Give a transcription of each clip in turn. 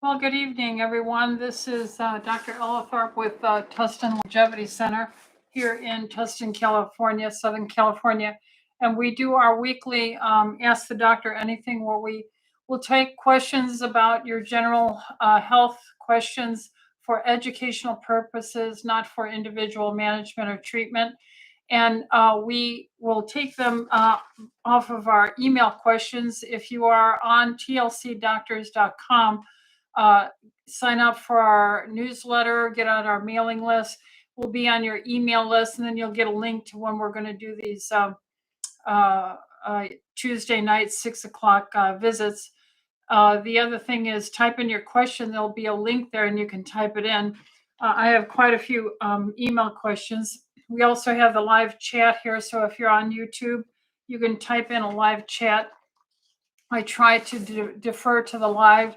Well, good evening, everyone. This is Dr. Ellithorpe with Tustin Longevity Center here in Tustin, California, Southern California. And we do our weekly Ask the Doctor Anything, where we will take questions about your general health questions for educational purposes, not for individual management or treatment. And we will take them off of our email questions. If you are on tlcdoctors.com, uh, sign up for our newsletter, get on our mailing list. We'll be on your email list, and then you'll get a link to when we're going to do these uh, Tuesday night 6 o'clock visits. The other thing is type in your question. There'll be a link there, and you can type it in. I have quite a few email questions. We also have the live chat here, so if you're on YouTube, you can type in a live chat. I try to defer to the live,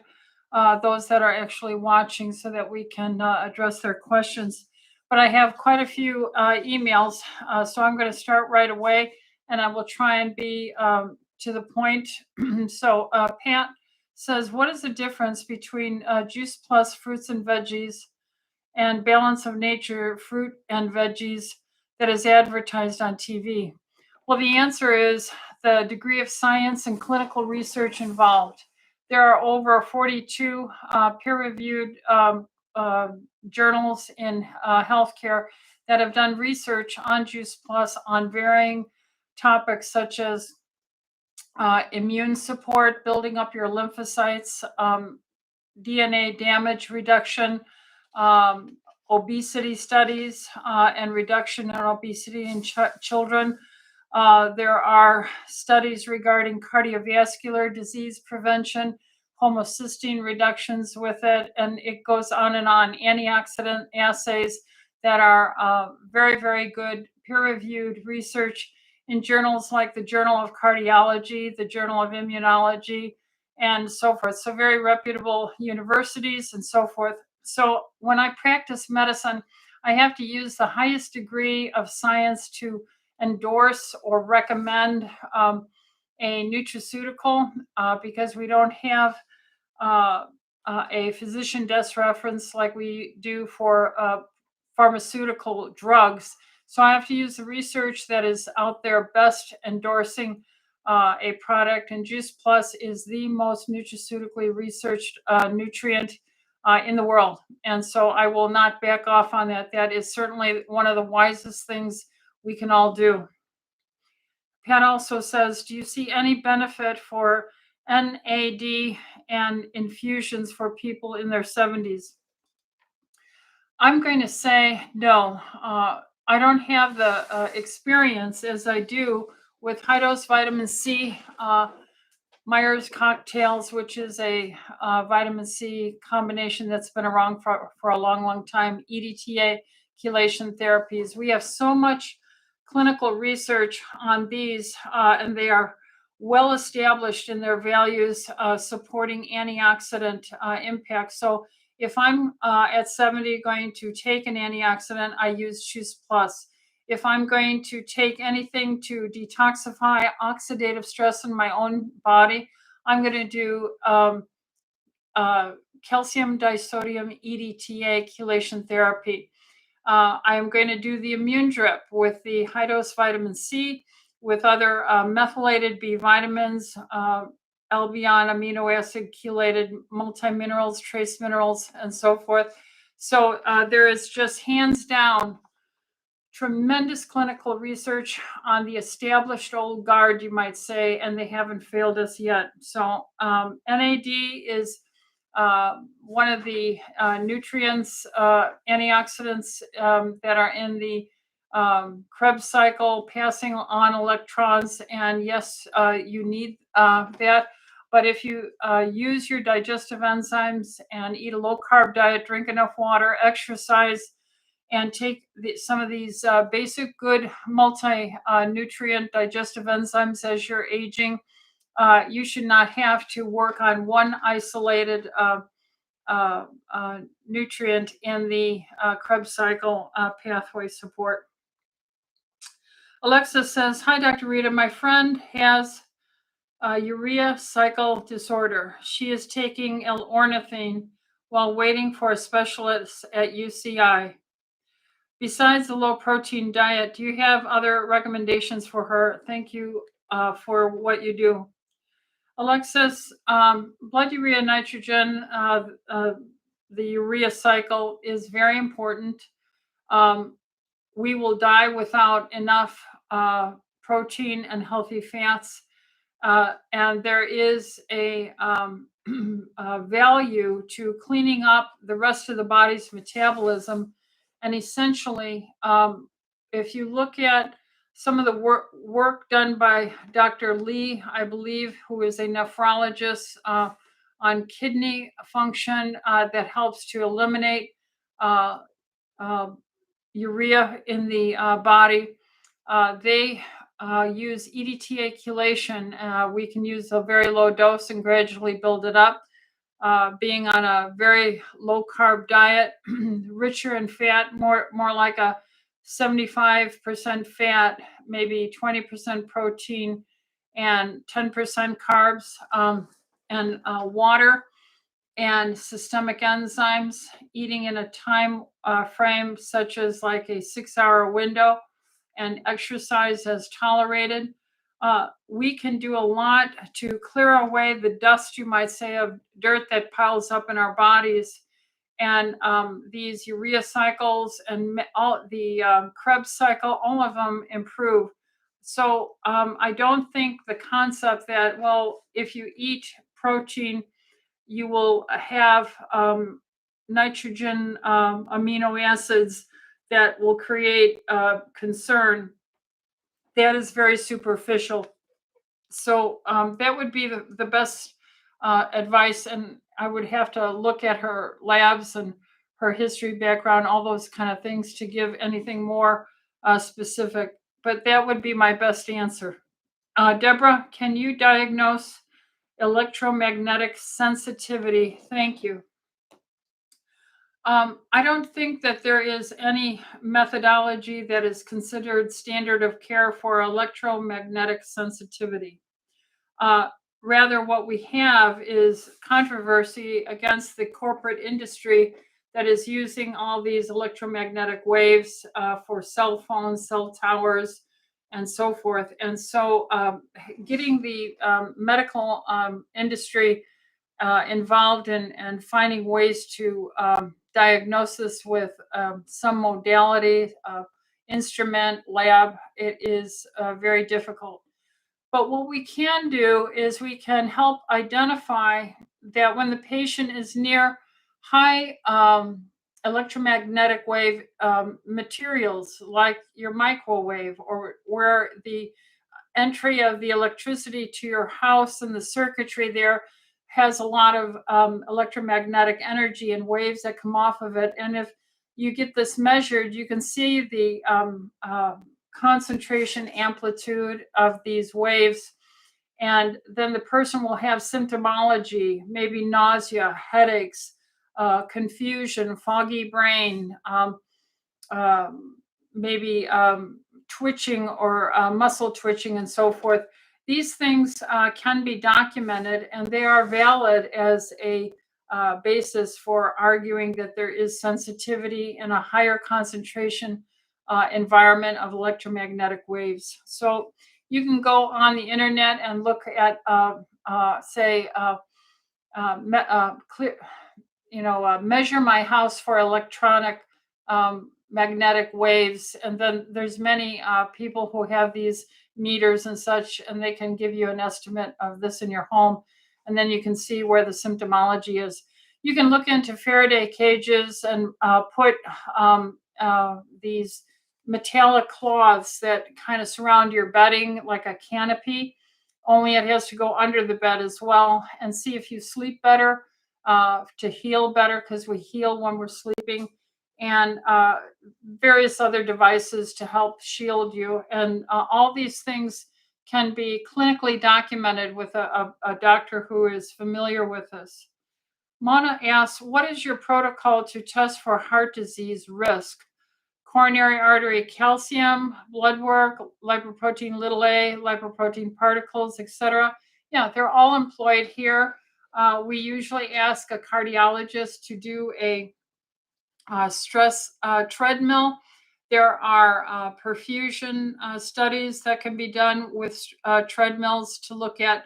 those that are actually watching, so that we can address their questions. But I have quite a few emails, so I'm going to start right away, and I will try and be to the point. So Pat says, what is the difference between Juice Plus fruits and veggies and Balance of Nature fruit and veggies that is advertised on TV? Well, the answer is the degree of science and clinical research involved. There are over 42 peer-reviewed journals in healthcare that have done research on Juice Plus on varying topics such as immune support, building up your lymphocytes, DNA damage reduction, obesity studies, and reduction in obesity in children. There are studies regarding cardiovascular disease prevention, homocysteine reductions with it, and it goes on and on. Antioxidant assays that are very, very good peer-reviewed research in journals like the Journal of Cardiology, the Journal of Immunology, and so forth. So very reputable universities and so forth. So when I practice medicine, I have to use the highest degree of science to endorse or recommend a nutraceutical, because we don't have a physician desk reference like we do for pharmaceutical drugs. So I have to use the research that is out there best endorsing a product. And Juice Plus is the most nutraceutically researched nutrient in the world. And so I will not back off on that. That is certainly one of the wisest things we can all do. Pat also says, do you see any benefit for NAD and infusions for people in their 70s? I'm going to say no. I don't have the experience as I do with high-dose vitamin C, Myers cocktails, which is a vitamin C combination that's been around for a long, long time, EDTA, chelation therapies. We have so much clinical research on these, and they are well established in their values, supporting antioxidant impact. So if I'm at 70 going to take an antioxidant, I use Juice Plus. If I'm going to take anything to detoxify oxidative stress in my own body, I'm going to do calcium disodium EDTA chelation therapy. I am going to do the immune drip with the high dose vitamin C, with other methylated B vitamins, Albion amino acid chelated multiminerals, trace minerals, and so forth. So there is just hands down tremendous clinical research on the established old guard, you might say, and they haven't failed us yet. So NAD is one of the nutrients, antioxidants that are in the Krebs cycle, passing on electrons. And yes, you need that. But if you use your digestive enzymes and eat a low carb diet, drink enough water, exercise, and take some of these basic good multi-nutrient digestive enzymes as you're aging, you should not have to work on one isolated nutrient in the Krebs cycle pathway support. Alexa says, hi, Dr. Rita. My friend has urea cycle disorder. She is taking L-ornithine while waiting for a specialist at UCI. Besides the low protein diet, do you have other recommendations for her? Thank you for what you do. Alexis, blood urea nitrogen, the urea cycle is very important. We will die without enough protein and healthy fats. And there is a value to cleaning up the rest of the body's metabolism. And essentially, if you look at some of the work done by Dr. Lee, I believe, who is a nephrologist on kidney function that helps to eliminate uh, uh, urea in the body. They use EDTA chelation. We can use a very low dose and gradually build it up. Being on a very low carb diet, richer in fat, more like a 75% fat, maybe 20% protein, and 10% carbs, and water and systemic enzymes, eating in a time frame such as like a 6-hour window, and exercise as tolerated. We can do a lot to clear away the dust, you might say, of dirt that piles up in our bodies. And these urea cycles and all the Krebs cycle, all of them improve. So I don't think the concept that, well, if you eat protein, you will have nitrogen amino acids that will create concern. That is very superficial. So that would be the best advice. And I would have to look at her labs and her history background, all those kind of things to give anything more specific. But that would be my best answer. Deborah, can you diagnose electromagnetic sensitivity? Thank you. I don't think that there is any methodology that is considered standard of care for electromagnetic sensitivity. Rather, what we have is controversy against the corporate industry that is using all these electromagnetic waves for cell phones, cell towers, and so forth. And so getting the medical industry involved in and finding ways to diagnose this with some modality, instrument, lab, it is very difficult. But what we can do is we can help identify that when the patient is near high electromagnetic wave materials like your microwave, or where the entry of the electricity to your house and the circuitry there has a lot of electromagnetic energy and waves that come off of it. And if you get this measured, you can see the concentration amplitude of these waves. And then the person will have symptomology, maybe nausea, headaches, confusion, foggy brain, maybe twitching or muscle twitching and so forth. These things can be documented, and they are valid as a basis for arguing that there is sensitivity in a higher concentration environment of electromagnetic waves. So you can go on the internet and look at, measure my house for electronic magnetic waves. And then there's many people who have these meters and such, and they can give you an estimate of this in your home. And then you can see where the symptomology is. You can look into Faraday cages and put these metallic cloths that kind of surround your bedding like a canopy, only it has to go under the bed as well, and see if you sleep better, to heal better, because we heal when we're sleeping, and various other devices to help shield you. And all these things can be clinically documented with a doctor who is familiar with this. Mona asks, what is your protocol to test for heart disease risk? Coronary artery calcium, blood work, lipoprotein little a, lipoprotein particles, etc. Yeah, they're all employed here. We usually ask a cardiologist to do a stress treadmill. There are perfusion studies that can be done with treadmills to look at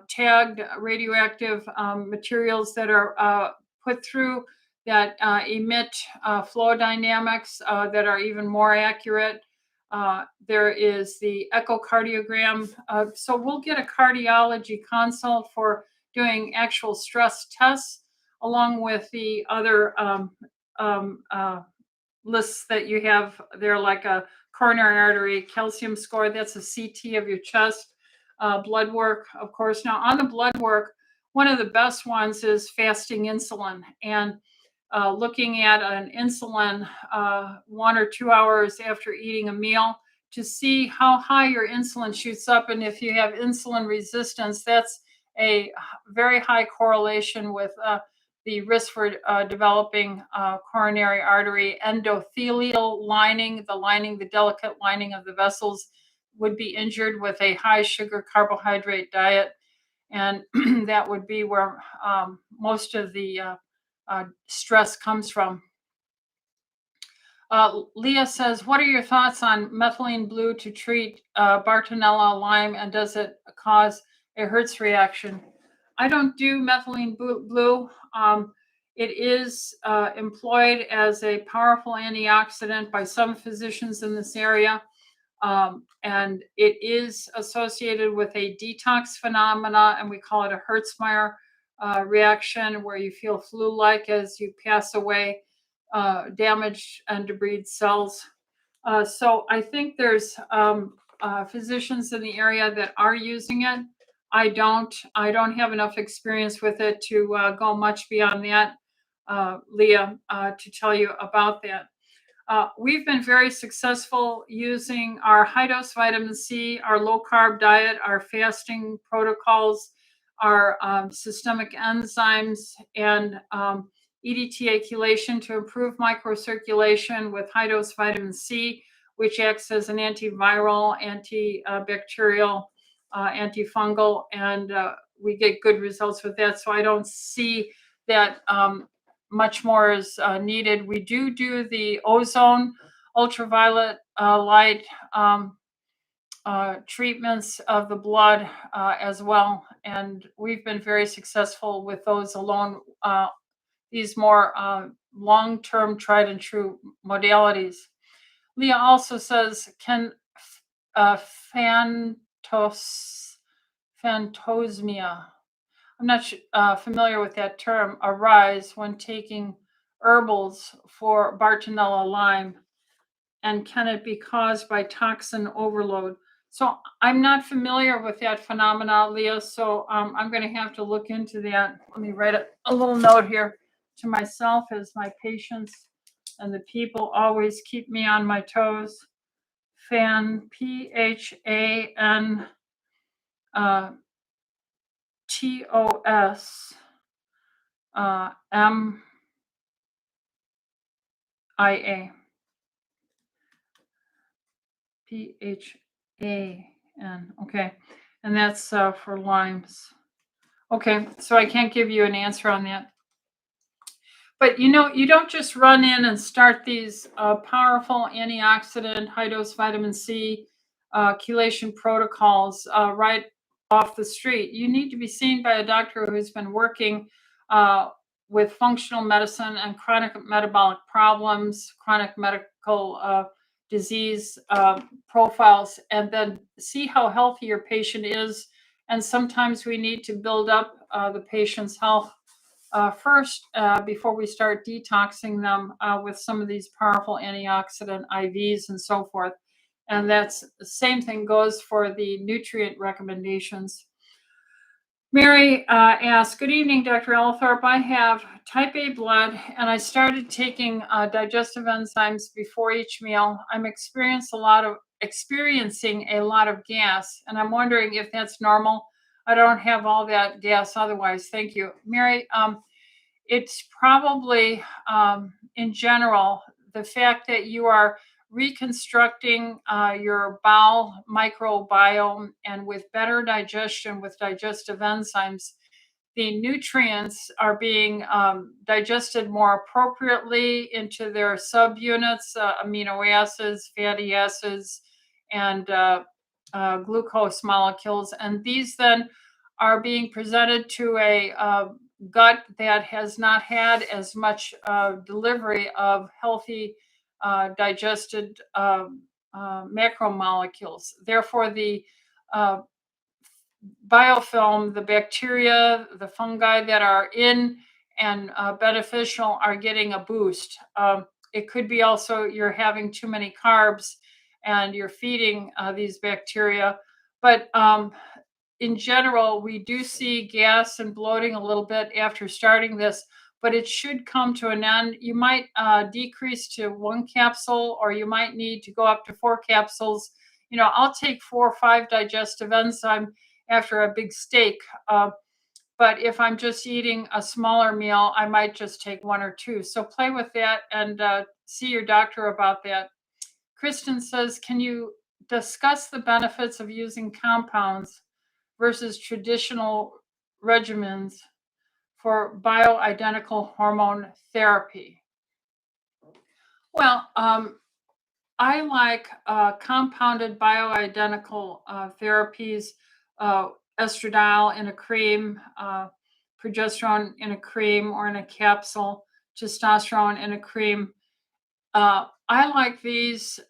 tagged radioactive materials that are put through that emit flow dynamics that are even more accurate. There is the echocardiogram. So we'll get a cardiology consult for doing actual stress tests along with the other um, uh, lists that you have there, like a coronary artery calcium score. That's a CT of your chest. Blood work, of course. Now, on the blood work, one of the best ones is fasting insulin and looking at an insulin 1 or 2 hours after eating a meal to see how high your insulin shoots up. And if you have insulin resistance, that's a very high correlation with the risk for developing coronary artery endothelial lining, the delicate lining of the vessels would be injured with a high sugar carbohydrate diet. And that would be where most of the stress comes from. Leah says, what are your thoughts on methylene blue to treat Bartonella Lyme, and does it cause a Hertz reaction? I don't do methylene blue. It is employed as a powerful antioxidant by some physicians in this area. And it is associated with a detox phenomena, and we call it a Hertzmeyer reaction, where you feel flu-like as you pass away damaged and debris cells. So I think there's physicians in the area that are using it. I don't have enough experience with it to go much beyond that, Leah, to tell you about that. We've been very successful using our high-dose vitamin C, our low-carb diet, our fasting protocols, our systemic enzymes, and EDTA chelation to improve microcirculation with high-dose vitamin C, which acts as an antiviral, antibacterial, antifungal, and we get good results with that. So I don't see that much more is needed. We do the ozone, ultraviolet light treatments of the blood as well, and we've been very successful with those alone. These more long-term tried and true modalities. Leah also says, can phantosmia, I'm not familiar with that term, arise when taking herbals for Bartonella Lyme? And can it be caused by toxin overload? So I'm not familiar with that phenomena, Leah. So I'm going to have to look into that. Let me write a little note here to myself, as my patients and the people always keep me on my toes. Phan, TOS MIA. PHAN. Okay. And that's for Lyme's. Okay. So I can't give you an answer on that. But you don't just run in and start these powerful antioxidant, high dose vitamin C chelation protocols right off the street. You need to be seen by a doctor who's been working with functional medicine and chronic metabolic problems, chronic medical disease profiles, and then see how healthy your patient is. And sometimes we need to build up the patient's health first before we start detoxing them with some of these powerful antioxidant IVs and so forth. And that's the same thing goes for the nutrient recommendations. Mary asks, good evening, Dr. Ellithorpe. I have type A blood, and I started taking digestive enzymes before each meal. I'm experiencing a lot of gas, and I'm wondering if that's normal. I don't have all that gas otherwise. Thank you. Mary, it's probably, in general, the fact that you are reconstructing your bowel microbiome, and with better digestion with digestive enzymes, the nutrients are being digested more appropriately into their subunits, amino acids, fatty acids, and glucose molecules. And these then are being presented to a gut that has not had as much delivery of healthy digested macromolecules. Therefore, the uh, biofilm, the bacteria, the fungi that are in and beneficial are getting a boost. It could be also you're having too many carbs and you're feeding these bacteria. But in general, we do see gas and bloating a little bit after starting this, but it should come to an end. You might decrease to 1 capsule, or you might need to go up to 4 capsules. I'll take 4 or 5 digestive enzyme after a big steak. But if I'm just eating a smaller meal, I might just take 1 or 2. So play with that and see your doctor about that. Kristen says, can you discuss the benefits of using compounds versus traditional regimens for bioidentical hormone therapy? Well, I like compounded bioidentical therapies, estradiol in a cream, progesterone in a cream or in a capsule, testosterone in a cream. I like these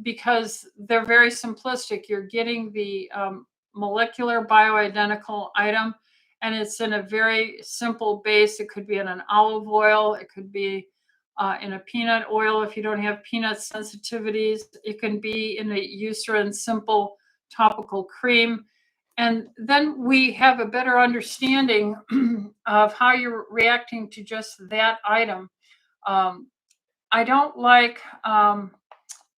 because they're very simplistic. You're getting the molecular bioidentical item, and it's in a very simple base. It could be in an olive oil. It could be in a peanut oil if you don't have peanut sensitivities. It can be in a Eucerin simple topical cream. And then we have a better understanding of how you're reacting to just that item. I don't like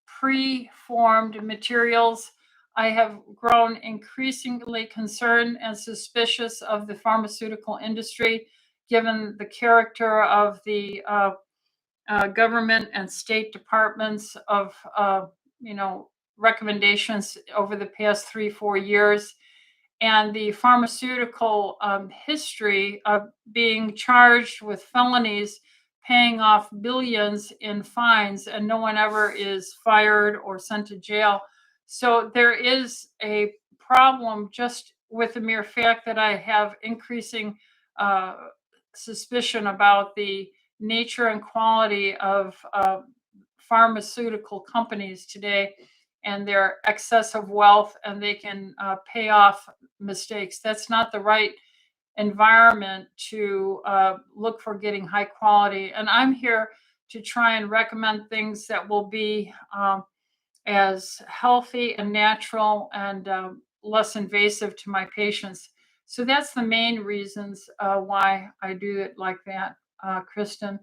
pre-formed materials. I have grown increasingly concerned and suspicious of the pharmaceutical industry, given the character of the government and state departments of, recommendations over the past 3-4 years, and the pharmaceutical history of being charged with felonies, paying off billions in fines, and no one ever is fired or sent to jail. So there is a problem just with the mere fact that I have increasing suspicion about the nature and quality of pharmaceutical companies today and their excessive wealth, and they can pay off mistakes. That's not the right environment to look for getting high quality. And I'm here to try and recommend things that will be as healthy and natural and less invasive to my patients. So that's the main reasons why I do it like that, Kristen.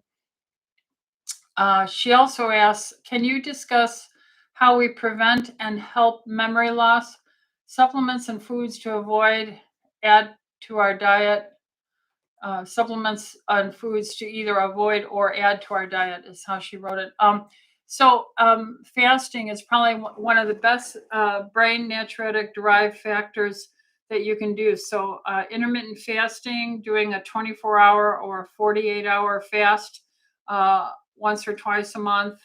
She also asks, can you discuss how we prevent and help memory loss, supplements and foods to avoid, add to our diet, supplements and foods to either avoid or add to our diet is how she wrote it. So fasting is probably one of the best brain natriuretic derived factors that you can do. So intermittent fasting, doing a 24-hour or 48-hour fast once or twice a month.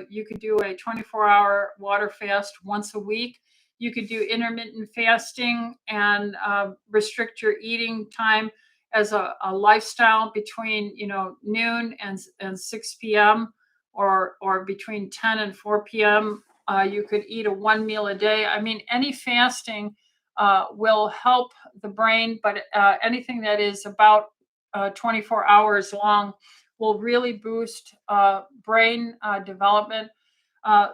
You could do a 24-hour water fast once a week. You could do intermittent fasting and restrict your eating time as a lifestyle between noon and 6 p.m. or between 10 and 4 p.m. You could eat a 1 meal a day. I mean, any fasting will help the brain, but anything that is about 24 hours long will really boost brain development.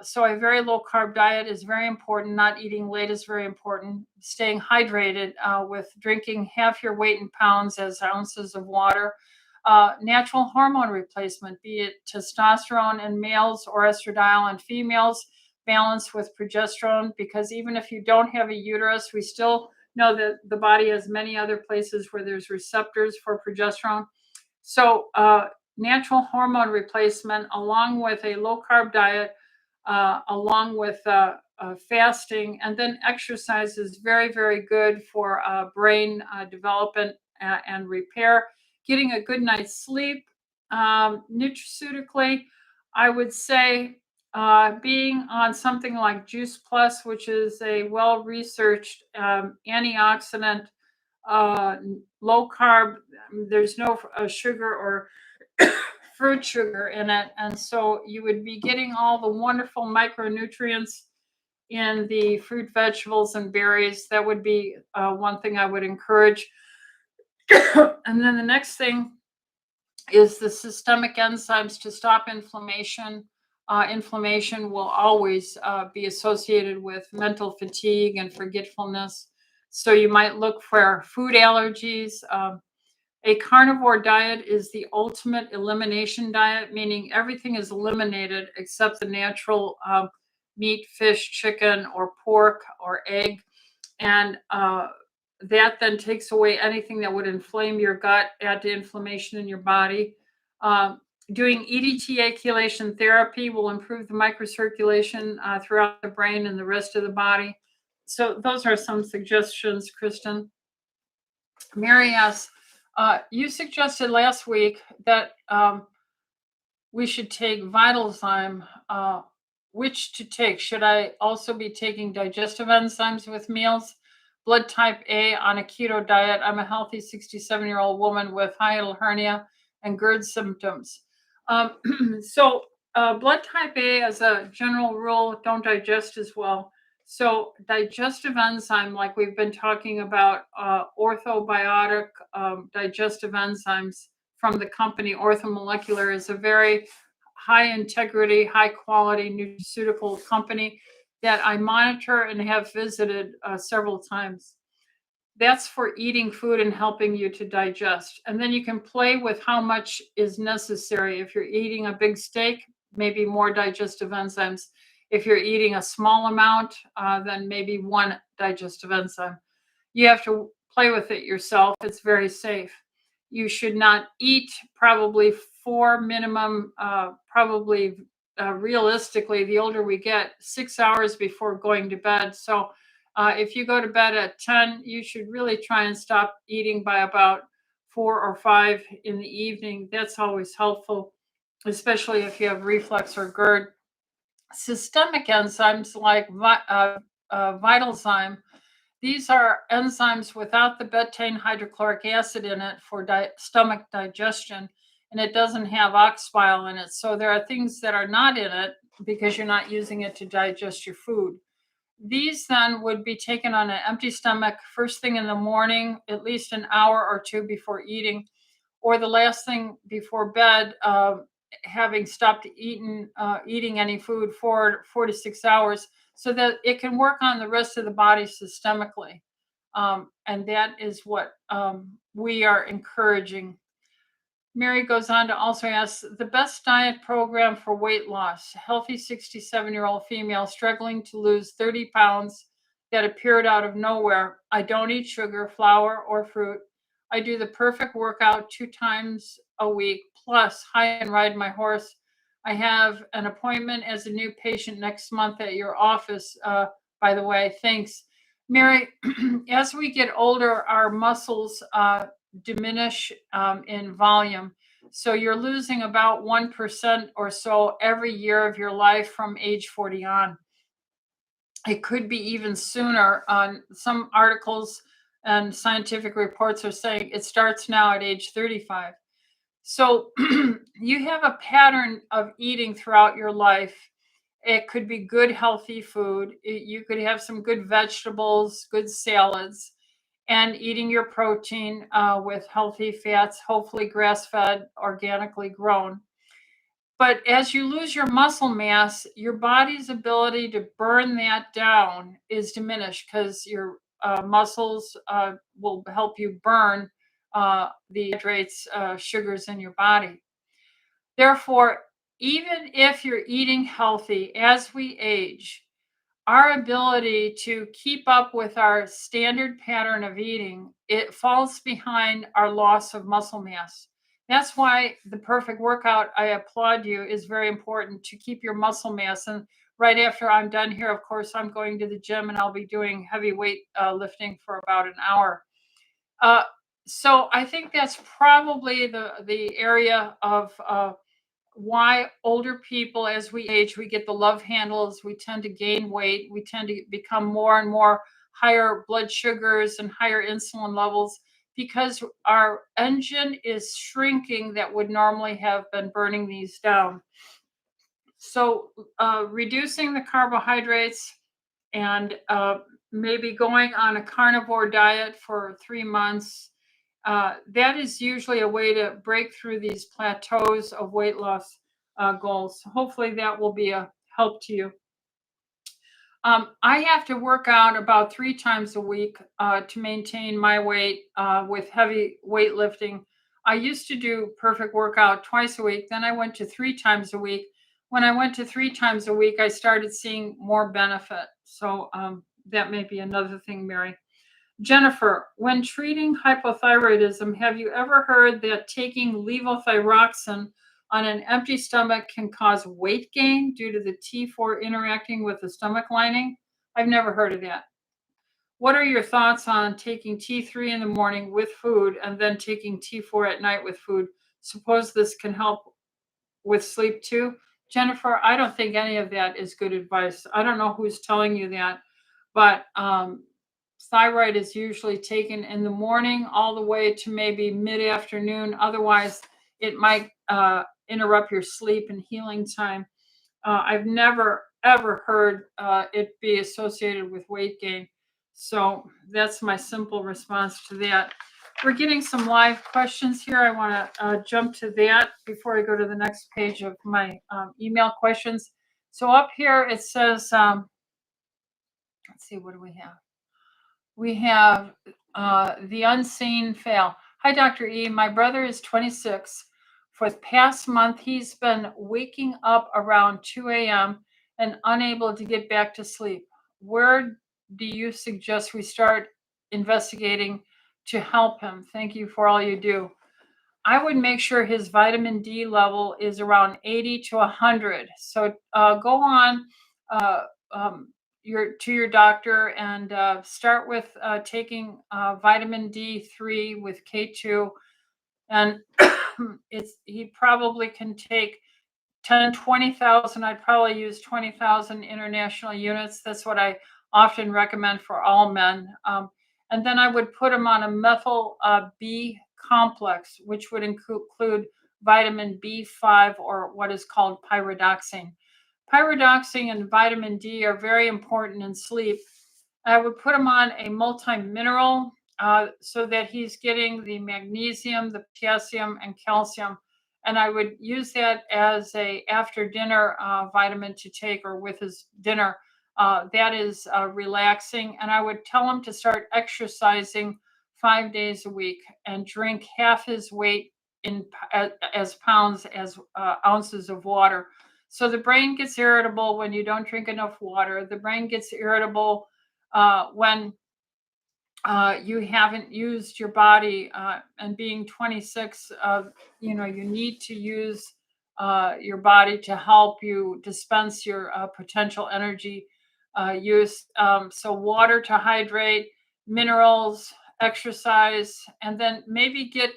So a very low carb diet is very important. Not eating late is very important. Staying hydrated with drinking half your weight in pounds as ounces of water. Natural hormone replacement, be it testosterone in males or estradiol in females, balanced with progesterone, because even if you don't have a uterus, we still know that the body has many other places where there's receptors for progesterone. So natural hormone replacement along with a low carb diet, along with fasting. And then exercise is very, very good for brain development and repair. Getting a good night's sleep. Nutraceutically, I would say being on something like Juice Plus, which is a well-researched antioxidant, low carb. There's no sugar or fruit sugar in it, and so you would be getting all the wonderful micronutrients in the fruit, vegetables, and berries. That would be one thing I would encourage. And then the next thing is the systemic enzymes to stop inflammation. Inflammation will always be associated with mental fatigue and forgetfulness. So you might look for food allergies. A carnivore diet is the ultimate elimination diet, meaning everything is eliminated except the natural meat, fish, chicken, or pork, or egg. And that then takes away anything that would inflame your gut, add to inflammation in your body. Doing EDTA chelation therapy will improve the microcirculation throughout the brain and the rest of the body. So those are some suggestions, Kristen. Mary asks, you suggested last week that we should take Vitalzyme. Which to take? Should I also be taking digestive enzymes with meals? Blood type A on a keto diet. I'm a healthy 67-year-old woman with hiatal hernia and GERD symptoms. So blood type A, as a general rule, don't digest as well. So digestive enzyme, like we've been talking about, orthobiotic digestive enzymes from the company Orthomolecular is a very high integrity, high quality nutraceutical company that I monitor and have visited several times. That's for eating food and helping you to digest. And then you can play with how much is necessary. If you're eating a big steak, maybe more digestive enzymes. If you're eating a small amount, then maybe one digestive enzyme. You have to play with it yourself. It's very safe. You should not eat probably 4 minimum, realistically, the older we get, 6 hours before going to bed. So if you go to bed at 10, you should really try and stop eating by about 4 or 5 in the evening. That's always helpful, especially if you have reflux or GERD. Systemic enzymes like Vitalzyme, these are enzymes without the betaine hydrochloric acid in it for stomach digestion, and it doesn't have ox bile in it. So there are things that are not in it because you're not using it to digest your food. These then would be taken on an empty stomach first thing in the morning, at least an hour or two before eating, or the last thing before bed, having stopped eating any food for 4 to 6 hours, so that it can work on the rest of the body systemically. And that is what we are encouraging. Mary goes on to also ask the best diet program for weight loss. Healthy 67-year-old female struggling to lose 30 pounds that appeared out of nowhere. I don't eat sugar, flour, or fruit. I do the perfect workout 2 times a week, plus hike and ride my horse. I have an appointment as a new patient next month at your office, by the way. Thanks. Mary, as we get older, our muscles diminish in volume. So you're losing about 1% or so every year of your life from age 40 on. It could be even sooner. On some articles and scientific reports are saying it starts now at age 35. So you have a pattern of eating throughout your life. It could be good, healthy food. You could have some good vegetables, good salads, and eating your protein with healthy fats, hopefully grass-fed, organically grown. But as you lose your muscle mass, your body's ability to burn that down is diminished because your muscles will help you burn the hydrates, sugars in your body. Therefore, even if you're eating healthy, as we age, our ability to keep up with our standard pattern of eating, it falls behind our loss of muscle mass. That's why the perfect workout, I applaud you, is very important to keep your muscle mass. And right after I'm done here, of course, I'm going to the gym and I'll be doing heavy weight lifting for about an hour. Uh, so I think that's probably the area of why older people, as we age, we get the love handles, we tend to gain weight, we tend to become more and more higher blood sugars and higher insulin levels because our engine is shrinking that would normally have been burning these down. So, reducing the carbohydrates and maybe going on a carnivore diet for 3 months, that is usually a way to break through these plateaus of weight loss goals. Hopefully, that will be a help to you. I have to work out about 3 times a week to maintain my weight with heavy weightlifting. I used to do perfect workout twice a week. Then I went to 3 times a week. When I went to 3 times a week, I started seeing more benefit. So that may be another thing, Mary. Jennifer, when treating hypothyroidism, have you ever heard that taking levothyroxine on an empty stomach can cause weight gain due to the T4 interacting with the stomach lining? I've never heard of that. What are your thoughts on taking T3 in the morning with food and then taking T4 at night with food? Suppose this can help with sleep too. Jennifer, I don't think any of that is good advice. I don't know who's telling you that, but thyroid is usually taken in the morning all the way to maybe mid-afternoon. Otherwise, it might interrupt your sleep and healing time. I've never, ever heard it be associated with weight gain. So that's my simple response to that. We're getting some live questions here. I want to jump to that before I go to the next page of my email questions. So up here it says, let's see, what do we have? We have the unseen fail. Hi, Dr. E. My brother is 26. For the past month, he's been waking up around 2 a.m. and unable to get back to sleep. Where do you suggest we start investigating to help him? Thank you for all you do. I would make sure his vitamin D level is around 80 to 100. So go on your doctor and start with taking vitamin D3 with K2, and he probably can take 10, 20,000. I'd probably use 20,000 international units. That's what I often recommend for all men. And then I would put him on a methyl B complex, which would include vitamin B5 or what is called pyridoxine. Pyridoxine and vitamin D are very important in sleep. I would put him on a multi-mineral so that he's getting the magnesium, the potassium, and calcium. And I would use that as a after dinner vitamin to take or with his dinner. That is relaxing. And I would tell him to start exercising 5 days a week and drink half his weight in as pounds as ounces of water. So the brain gets irritable when you don't drink enough water. The brain gets irritable when you haven't used your body. And being 26, you need to use your body to help you dispense your potential energy use. So water to hydrate, minerals, exercise, and then maybe get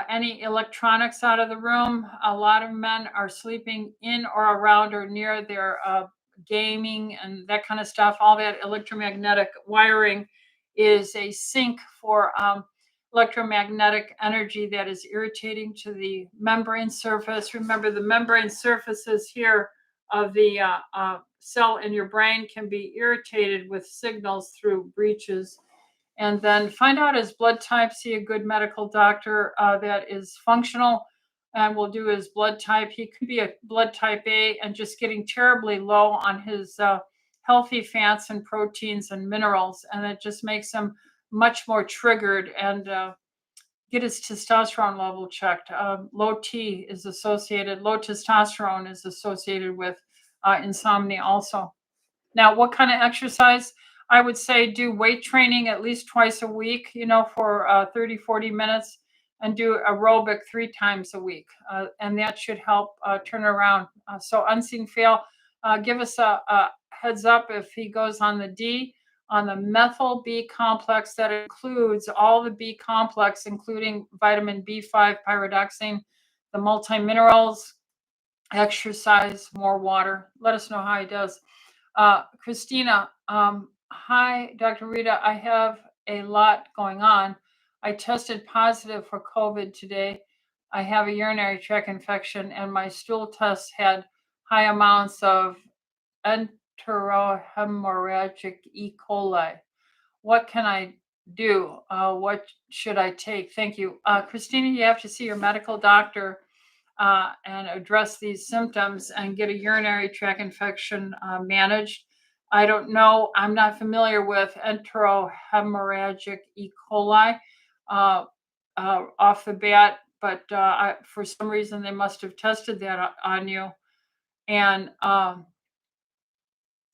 any electronics out of the room. A lot of men are sleeping in or around or near their gaming and that kind of stuff. All that electromagnetic wiring is a sink for electromagnetic energy that is irritating to the membrane surface. Remember, the membrane surfaces here of the cell in your brain can be irritated with signals through breaches. And then find out his blood type, see a good medical doctor that is functional and will do his blood type. He could be a blood type A and just getting terribly low on his healthy fats and proteins and minerals. And it just makes him much more triggered and get his testosterone level checked. Low testosterone is associated with insomnia also. Now, what kind of exercise? I would say do weight training at least twice a week, for 30, 40 minutes, and do aerobic 3 times a week. And that should help turn around. So unseen fail, give us a heads up if he goes on the D, on the methyl B complex that includes all the B complex, including vitamin B5, pyridoxine, the multiminerals, exercise, more water. Let us know how he does. Christina, hi, Dr. Rita. I have a lot going on. I tested positive for COVID today. I have a urinary tract infection, and my stool test had high amounts of enterohemorrhagic E. coli. What can I do? What should I take? Thank you. Christina, you have to see your medical doctor and address these symptoms and get a urinary tract infection managed. I don't know. I'm not familiar with enterohemorrhagic E. coli off the bat, but for some reason they must have tested that on you. And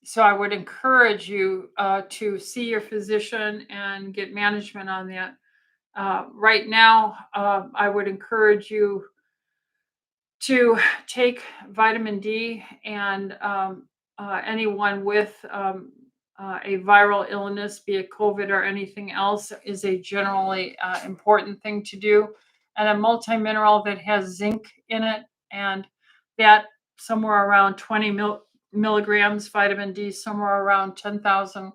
so I would encourage you to see your physician and get management on that. Right now, I would encourage you to take vitamin D, and anyone with a viral illness, be it COVID or anything else, is a generally important thing to do. And a multimineral that has zinc in it, and that somewhere around 20 milligrams, vitamin D somewhere around 10,000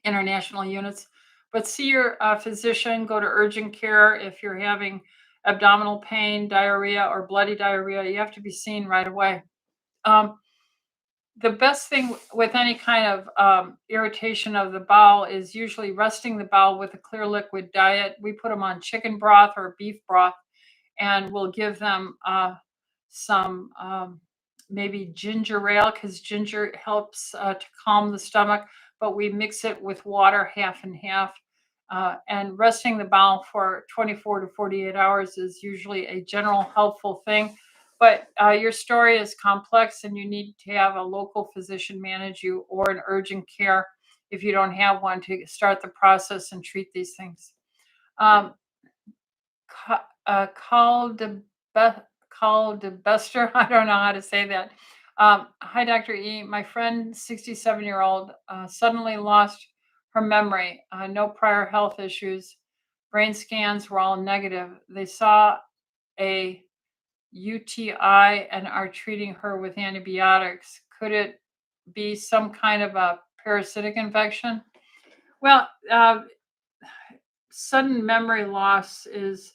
international units. But see your physician, go to urgent care if you're having abdominal pain, diarrhea, or bloody diarrhea. You have to be seen right away. The best thing with any kind of irritation of the bowel is usually resting the bowel with a clear liquid diet. We put them on chicken broth or beef broth, and we'll give them some maybe ginger ale, because ginger helps to calm the stomach, but we mix it with water half and half. And resting the bowel for 24 to 48 hours is usually a general helpful thing. But your story is complex, and you need to have a local physician manage you, or an urgent care if you don't have one, to start the process and treat these things. Caldebester, I don't know how to say that. Hi, Dr. E. My friend, 67-year-old, suddenly lost her memory, no prior health issues. Brain scans were all negative. They saw a UTI and are treating her with antibiotics. Could it be some kind of a parasitic infection? Well, sudden memory loss is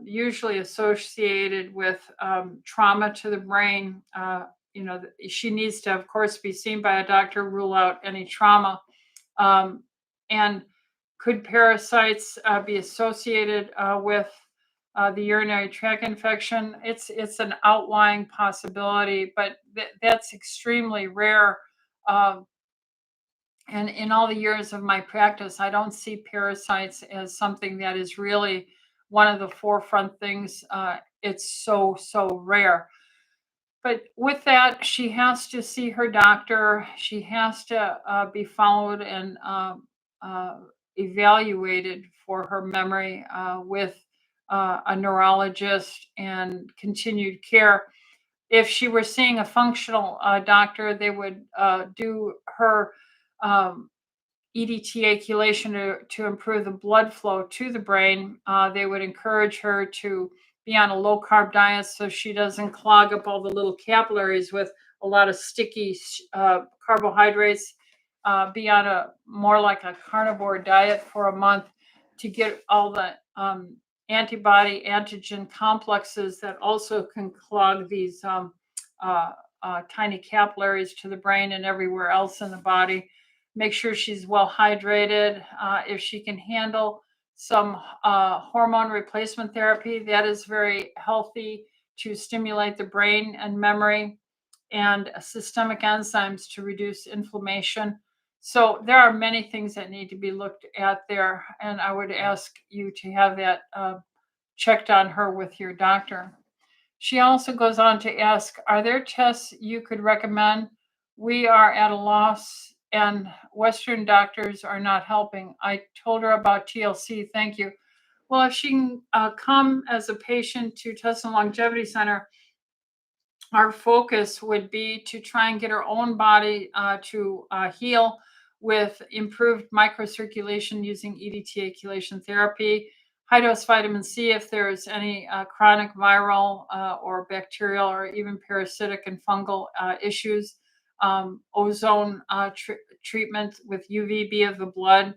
usually associated with trauma to the brain. She needs to, of course, be seen by a doctor, rule out any trauma. And could parasites be associated with the urinary tract infection? It's an outlying possibility, but that's extremely rare. And in all the years of my practice, I don't see parasites as something that is really one of the forefront things. It's so rare. But with that, she has to see her doctor. She has to be followed and evaluated for her memory with a neurologist and continued care. If she were seeing a functional doctor, they would do her EDTA chelation to improve the blood flow to the brain. They would encourage her to be on a low carb diet so she doesn't clog up all the little capillaries with a lot of sticky carbohydrates. Be on a more like a carnivore diet for a month to get all the antibody antigen complexes that also can clog these tiny capillaries to the brain and everywhere else in the body. Make sure she's well hydrated. If she can handle some hormone replacement therapy, that is very healthy to stimulate the brain and memory, and systemic enzymes to reduce inflammation. So there are many things that need to be looked at there, and I would ask you to have that checked on her with your doctor. She also goes on to ask, are there tests you could recommend? We are at a loss, and Western doctors are not helping. I told her about TLC. Thank you. Well, if she can come as a patient to Tustin Longevity Center, our focus would be to try and get our own body to heal with improved microcirculation using EDTA chelation therapy, high dose vitamin C if there's any chronic viral or bacterial or even parasitic and fungal issues, ozone treatment with UVB of the blood,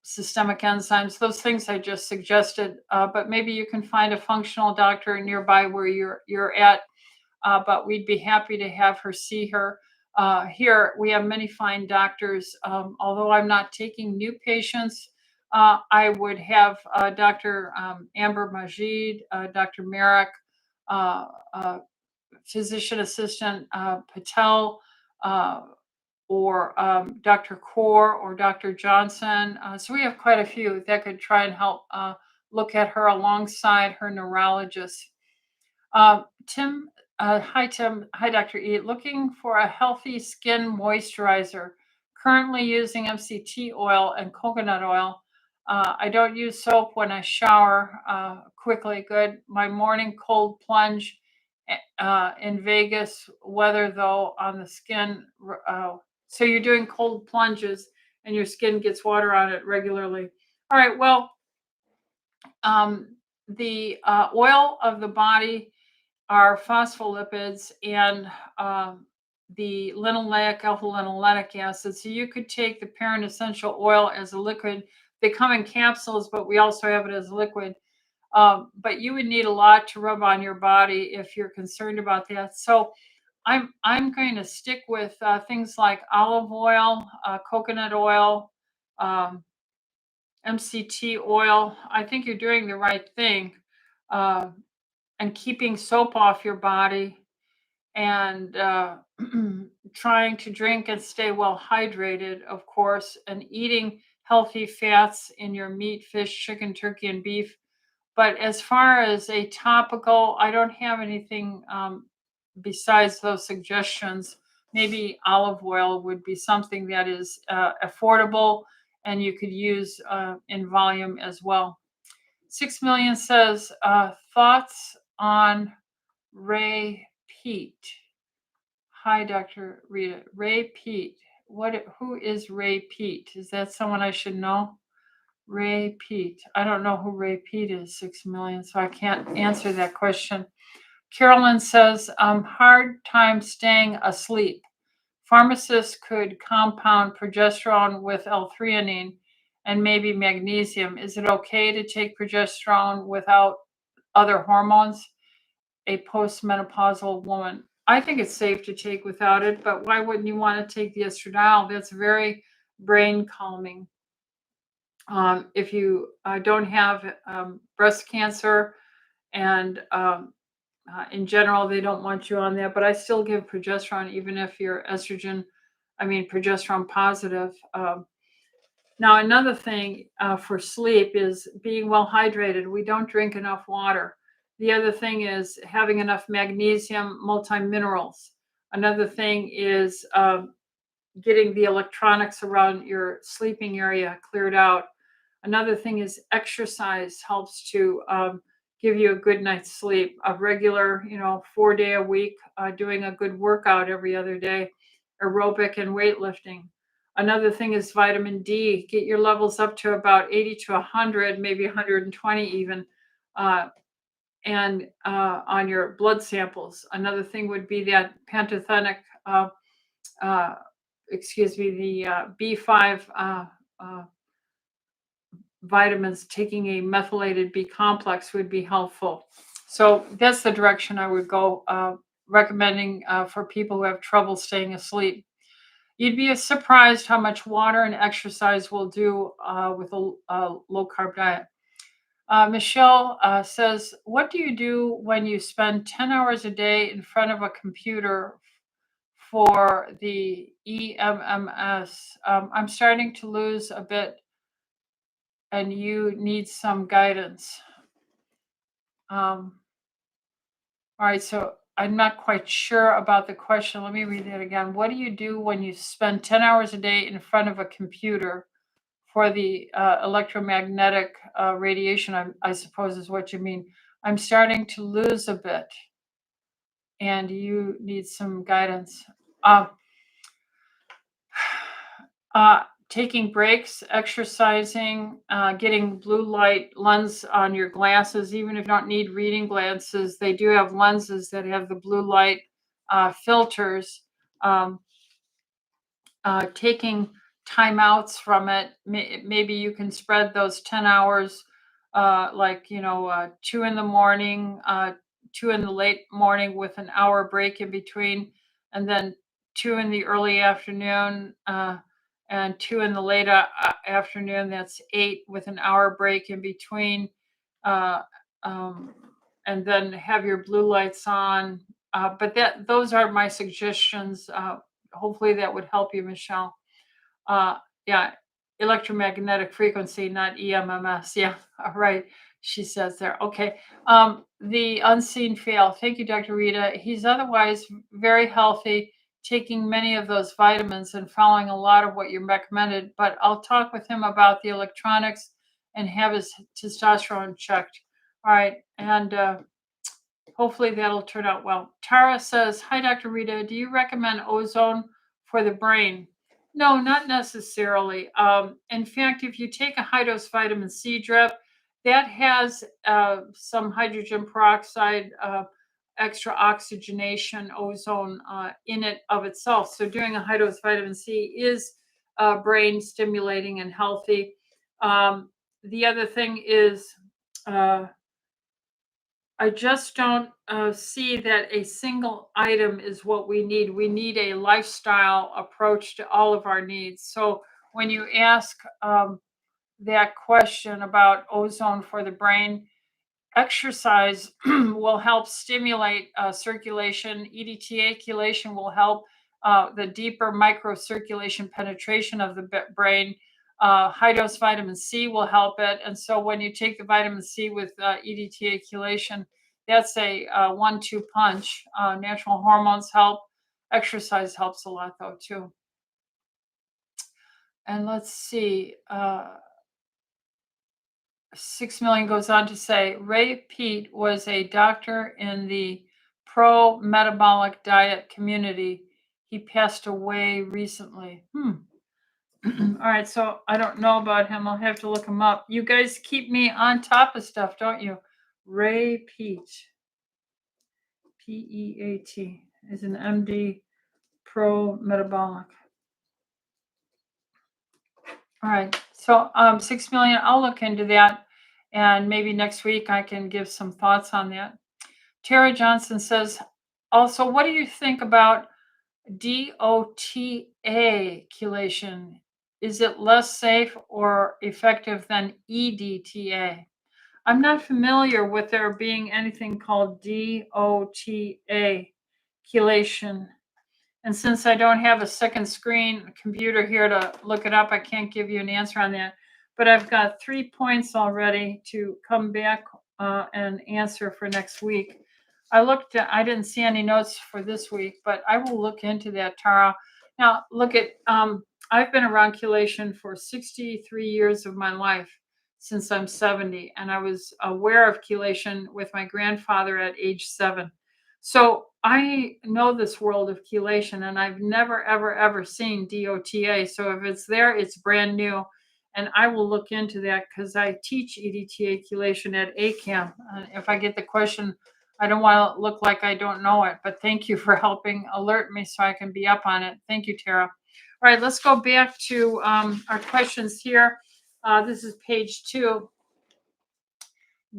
systemic enzymes, those things I just suggested. But maybe you can find a functional doctor nearby where you're at, but we'd be happy to have her see her. Here, we have many fine doctors. Although I'm not taking new patients, I would have Dr. Amber Majid, Dr. Merrick, uh, uh, physician assistant Patel, or Dr. Kaur or Dr. Johnson. So we have quite a few that could try and help look at her alongside her neurologist. Tim, hi Tim, hi Dr. E. Looking for a healthy skin moisturizer. Currently using MCT oil and coconut oil. I don't use soap when I shower. Quickly, good. My morning cold plunge in Vegas weather though on the skin. So you're doing cold plunges and your skin gets water on it regularly. All right. Well, the oil of the body are phospholipids and the linoleic alpha linolenic acid. So you could take the parent essential oil as a liquid. They come in capsules, but we also have it as a liquid. But you would need a lot to rub on your body if you're concerned about that. So I'm going to stick with things like olive oil, coconut oil, um, MCT oil. I think you're doing the right thing. Uh, and keeping soap off your body and trying to drink and stay well hydrated, of course, and eating healthy fats in your meat, fish, chicken, turkey, and beef. But as far as a topical, I don't have anything besides those suggestions. Maybe olive oil would be something that is affordable and you could use in volume as well. 6 million says thoughts on Ray Pete. Hi, Dr. Rita. Ray Pete. Who is Ray Pete? Is that someone I should know? Ray Pete. I don't know who Ray Pete is, 6 million, so I can't answer that question. Carolyn says, hard time staying asleep. Pharmacists could compound progesterone with L-threonine and maybe magnesium. Is it okay to take progesterone without other hormones? A postmenopausal woman. I think it's safe to take without it, but why wouldn't you want to take the estradiol? That's very brain calming. If you don't have breast cancer and in general, they don't want you on that, but I still give progesterone even if you're progesterone positive. Now, another thing for sleep is being well hydrated. We don't drink enough water. The other thing is having enough magnesium, multiminerals. Another thing is getting the electronics around your sleeping area cleared out. Another thing is exercise helps to give you a good night's sleep. A regular, 4-day a week, doing a good workout every other day, aerobic and weightlifting. Another thing is vitamin D. Get your levels up to about 80 to 100, maybe 120 even, and on your blood samples. Another thing would be that pantothenic, the B5 vitamins, taking a methylated B complex would be helpful. So that's the direction I would go, recommending for people who have trouble staying asleep. You'd be surprised how much water and exercise will do with a low carb diet. Michelle says, what do you do when you spend 10 hours a day in front of a computer for the EMMS? I'm starting to lose a bit and you need some guidance. All right, so I'm not quite sure about the question. Let me read that again. What do you do when you spend 10 hours a day in front of a computer for the electromagnetic radiation, I suppose is what you mean. I'm starting to lose a bit. and you need some guidance. Uh, Taking breaks, exercising, getting blue light lens on your glasses, even if you don't need reading glasses, they do have lenses that have the blue light filters. Um, Taking timeouts from it, maybe you can spread those 10 hours, like, 2 in the morning, 2 in the late morning with an hour break in between, and then 2 in the early afternoon, and 2 in the late afternoon. That's 8 with an hour break in between. Uh, um, and then have your blue lights on. But those are my suggestions. Hopefully that would help you, Michelle. Uh, yeah, electromagnetic frequency, not EMMS. Yeah, all right. She says there. Okay. The unseen fail. Thank you, Dr. Rita. He's otherwise very healthy, taking many of those vitamins and following a lot of what you recommended. But I'll talk with him about the electronics and have his testosterone checked. All right. And hopefully that'll turn out well. Tara says, hi, Dr. Rita. Do you recommend ozone for the brain? No, not necessarily. In fact, if you take a high dose vitamin C drip, that has some hydrogen peroxide, extra oxygenation, ozone in it of itself. So doing a high dose vitamin C is brain stimulating and healthy. The other thing is, I just don't see that a single item is what we need. We need a lifestyle approach to all of our needs. So when you ask that question about ozone for the brain, exercise will help stimulate circulation. EDTA chelation will help the deeper microcirculation penetration of the brain. High dose vitamin C will help it. And so when you take the vitamin C with EDTA chelation, that's a 1-2 punch. Natural hormones help. Exercise helps a lot, though, too. And let's see. 6 million goes on to say Ray Peat was a doctor in the pro metabolic diet community. He passed away recently. All right, so I don't know about him. I'll have to look him up. You guys keep me on top of stuff, don't you? Ray Peat, P-E-A-T, is an MD, pro metabolic. All right, so 6 million, I'll look into that, and maybe next week I can give some thoughts on that. Tara Johnson says, also, what do you think about DOTA chelation? Is it less safe or effective than EDTA? I'm not familiar with there being anything called DOTA chelation. And since I don't have a second screen computer here to look it up, I can't give you an answer on that. But I've got 3 points already to come back and answer for next week. I didn't see any notes for this week, but I will look into that, Tara. Now, look at, I've been around chelation for 63 years of my life, since I'm 70, and I was aware of chelation with my grandfather at age 7. So I know this world of chelation, and I've never, ever, ever seen DOTA. So if it's there, it's brand new. And I will look into that because I teach EDTA chelation at ACAM. If I get the question, I don't want to look like I don't know it, but thank you for helping alert me so I can be up on it. Thank you, Tara. All right, let's go back to our questions here. This is page 2.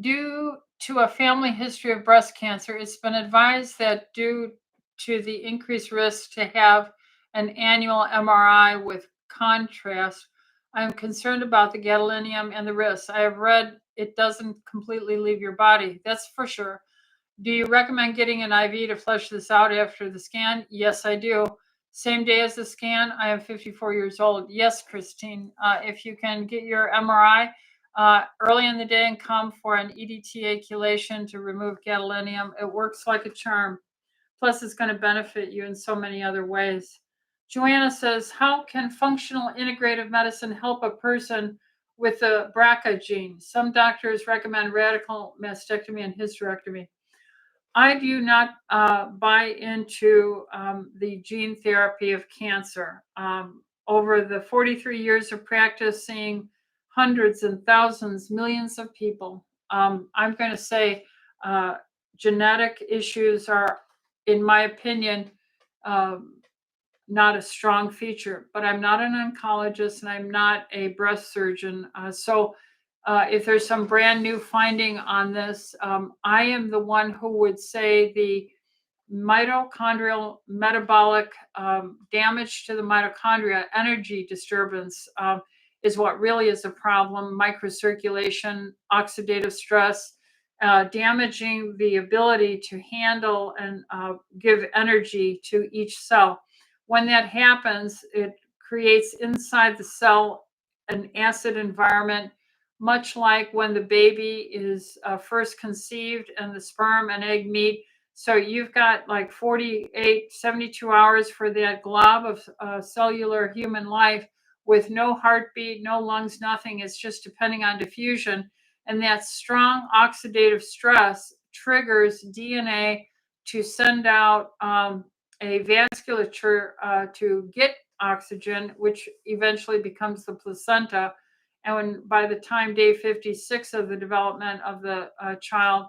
Due to a family history of breast cancer, it's been advised that due to the increased risk to have an annual MRI with contrast, I'm concerned about the gadolinium and the risks. I have read it doesn't completely leave your body. That's for sure. Do you recommend getting an IV to flush this out after the scan? Yes, I do. Same day as the scan. I am 54 years old. Yes, Christine. If you can get your MRI early in the day and come for an EDTA chelation to remove gadolinium, it works like a charm. Plus, it's going to benefit you in so many other ways. Joanna says, how can functional integrative medicine help a person with the BRCA gene? Some doctors recommend radical mastectomy and hysterectomy. I do not buy into the gene therapy of cancer. Over the 43 years of practice, seeing hundreds and thousands, millions of people, I'm going to say uh, genetic issues are, in my opinion, um, not a strong feature. But I'm not an oncologist and I'm not a breast surgeon. So if there's some brand new finding on this, I am the one who would say the mitochondrial metabolic damage to the mitochondria, energy disturbance, is what really is a problem. Microcirculation, oxidative stress, damaging the ability to handle and give energy to each cell. When that happens, it creates inside the cell an acid environment, much like when the baby is first conceived and the sperm and egg meet. So you've got like 48, 72 hours for that glob of cellular human life with no heartbeat, no lungs, nothing. It's just depending on diffusion. And that strong oxidative stress triggers DNA to send out a vasculature to get oxygen, which eventually becomes the placenta. And by the time day 56 of the development of the child,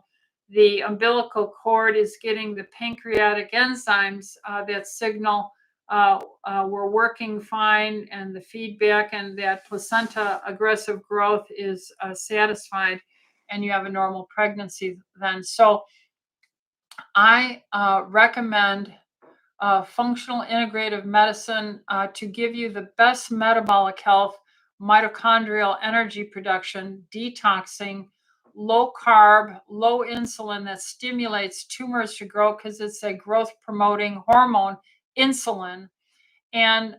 the umbilical cord is getting the pancreatic enzymes that signal we're working fine, and the feedback, and that placenta aggressive growth is satisfied, and you have a normal pregnancy then. So I recommend functional integrative medicine to give you the best metabolic health, mitochondrial energy production, detoxing, low carb, low insulin that stimulates tumors to grow because it's a growth promoting hormone, insulin, and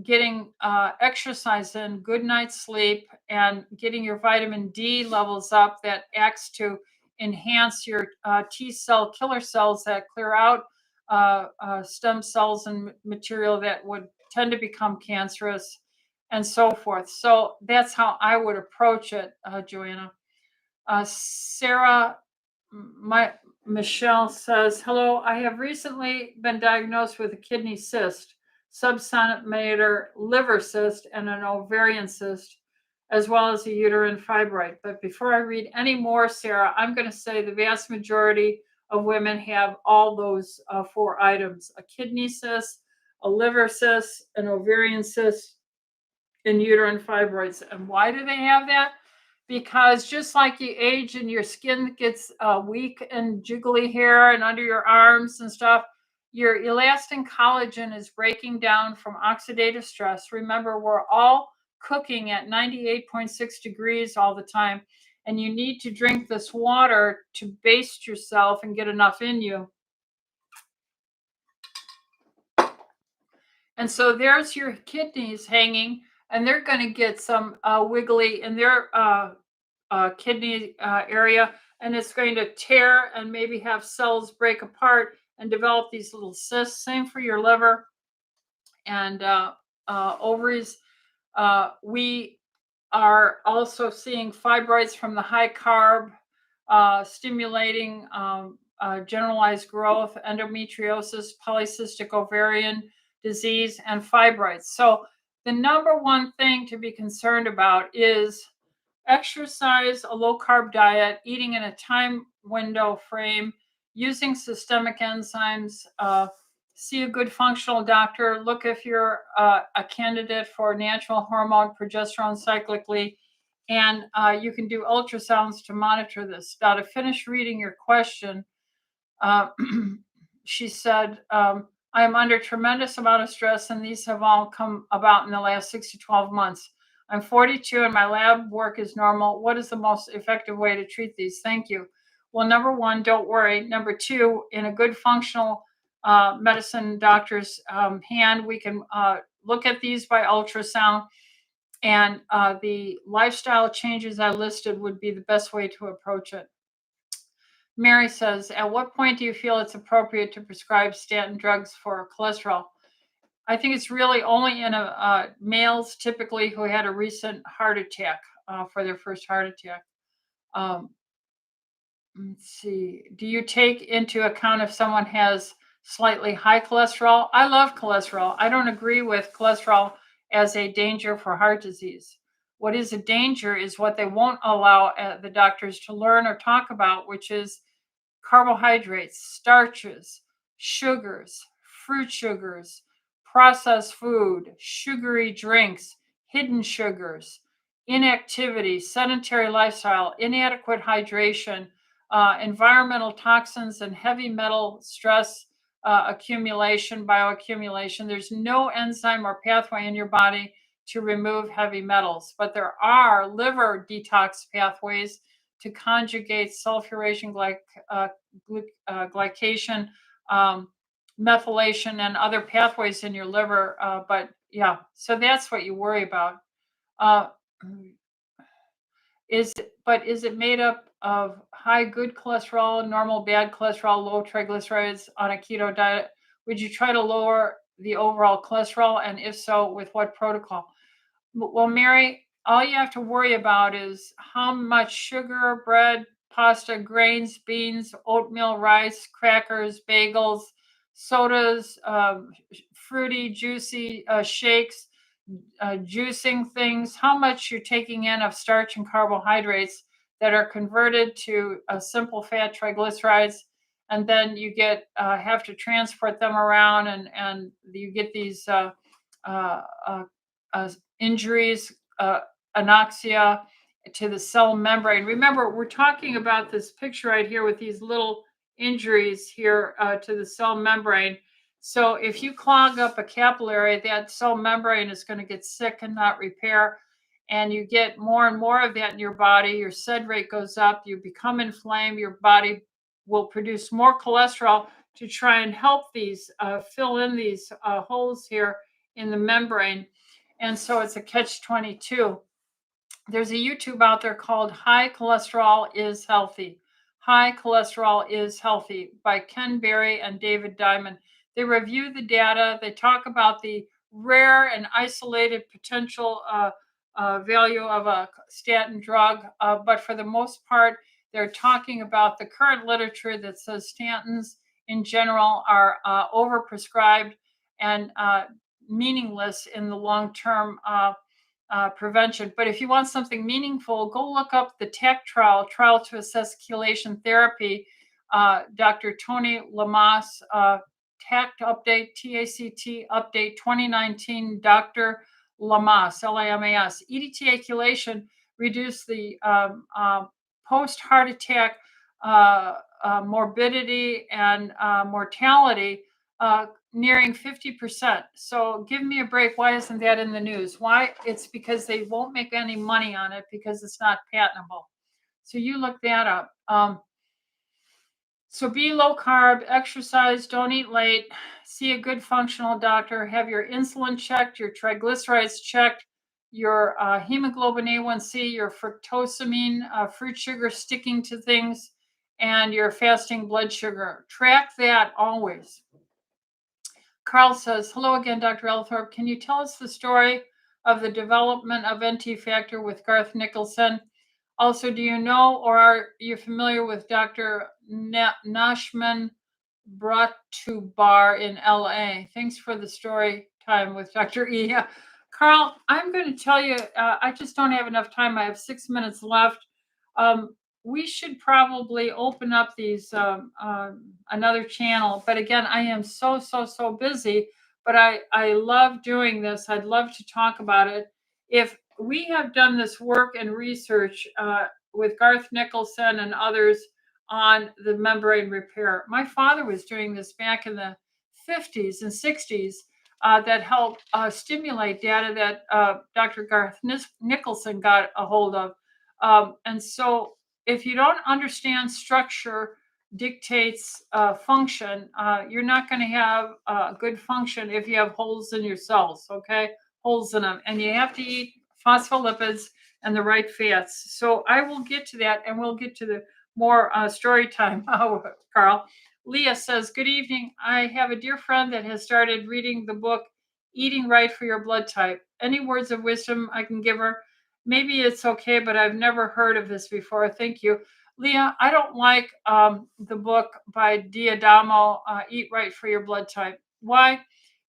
getting exercise in, good night's sleep, and getting your vitamin D levels up that acts to enhance your T cell killer cells that clear out stem cells and material that would tend to become cancerous, and so forth. So that's how I would approach it, Joanna. Sarah, my Michelle says, hello, I have recently been diagnosed with a kidney cyst, subcentimeter liver cyst, and an ovarian cyst, as well as a uterine fibroid. But before I read any more, Sarah, I'm going to say the vast majority of women have all those four items: a kidney cyst, a liver cyst, an ovarian cyst, and uterine fibroids. And why do they have that? Because just like you age and your skin gets weak and jiggly hair and under your arms and stuff, your elastin collagen is breaking down from oxidative stress. Remember, we're all cooking at 98.6 degrees all the time, and you need to drink this water to baste yourself and get enough in you. And so there's your kidneys hanging, and they're going to get some wiggly in their kidney area, and it's going to tear and maybe have cells break apart and develop these little cysts. Same for your liver and ovaries. We are also seeing fibroids from the high carb, stimulating generalized growth, endometriosis, polycystic ovarian disease, and fibroids. So the number one thing to be concerned about is exercise, a low carb diet, eating in a time window frame, using systemic enzymes, see a good functional doctor, look if you're a candidate for natural hormone, progesterone cyclically, and you can do ultrasounds to monitor this. Now, to finish reading your question, uh, she said, I am under tremendous amount of stress, and these have all come about in the last 6 to 12 months. I'm 42 and my lab work is normal. What is the most effective way to treat these? Thank you. Well, number one, don't worry. Number two, in a good functional medicine doctor's hand, we can look at these by ultrasound, and the lifestyle changes I listed would be the best way to approach it. Mary says, at what point do you feel it's appropriate to prescribe statin drugs for cholesterol? I think it's really only in males typically who had a recent heart attack for their first heart attack. Let's see. Do you take into account if someone has slightly high cholesterol? I love cholesterol. I don't agree with cholesterol as a danger for heart disease. What is a danger is what they won't allow the doctors to learn or talk about, which is carbohydrates, starches, sugars, fruit sugars, processed food, sugary drinks, hidden sugars, inactivity, sedentary lifestyle, inadequate hydration, environmental toxins, and heavy metal stress accumulation, bioaccumulation. There's no enzyme or pathway in your body to remove heavy metals, but there are liver detox pathways to conjugate sulfuration glycation, um, methylation, and other pathways in your liver. But yeah, so that's what you worry about. Uh, is it made up of high good cholesterol, normal bad cholesterol, low triglycerides on a keto diet? Would you try to lower the overall cholesterol, and if so, with what protocol? Well, Mary, all you have to worry about is how much sugar, bread, pasta, grains, beans, oatmeal, rice, crackers, bagels, sodas, fruity, juicy shakes, juicing things, how much you're taking in of starch and carbohydrates that are converted to simple fat triglycerides. And then you get have to transport them around, and you get these uh, uh, injuries, anoxia to the cell membrane. Remember, we're talking about this picture right here with these little injuries here to the cell membrane. So if you clog up a capillary, that cell membrane is going to get sick and not repair. And you get more and more of that in your body. Your sed rate goes up. You become inflamed. Your body will produce more cholesterol to try and help these fill in these holes here in the membrane. And so it's a catch 22. There's a YouTube out there called High Cholesterol is Healthy. High Cholesterol is Healthy by Ken Berry and David Diamond. They review the data. They talk about the rare and isolated potential value of a statin drug. But for the most part, they're talking about the current literature that says statins in general are overprescribed and meaningless in the long-term prevention. But if you want something meaningful, go look up the TAC trial to assess chelation therapy. Dr. Tony Lamas, TACT update, TACT update 2019, Dr. Lamas, Lamas. EDTA chelation reduced the post-heart attack morbidity and mortality nearing 50%. So give me a break. Why isn't that in the news? Why? It's because they won't make any money on it because it's not patentable. So you look that up. So be low carb, exercise, don't eat late, see a good functional doctor, have your insulin checked, your triglycerides checked, your hemoglobin A1C, your fructosamine, fruit sugar sticking to things, and your fasting blood sugar. Track that always. Carl says, hello again, Dr. Ellithorpe. Can you tell us the story of the development of NT factor with Garth Nicholson? Also, do you know or are you familiar with Dr. Nashman Bratubar in LA? Thanks for the story time with Dr. E. Carl, I'm going to tell you, I just don't have enough time. I have 6 minutes left. We should probably open up these another channel. But again, I am so busy. But I love doing this. I'd love to talk about it. If we have done this work and research with Garth Nicholson and others on the membrane repair. My father was doing this back in the 50s and 60s that helped stimulate data that Dr. Garth Nicholson got a hold of. And so if you don't understand structure dictates function, you're not going to have a good function if you have holes in your cells, okay? Holes in them. And you have to eat phospholipids and the right fats. So I will get to that, and we'll get to the more story time, Carl. Leah says, good evening. I have a dear friend that has started reading the book, Eating Right for Your Blood Type. Any words of wisdom I can give her? Maybe it's okay, but I've never heard of this before. Thank you. Leah, I don't like the book by Diadamo, Eat Right for Your Blood Type. Why?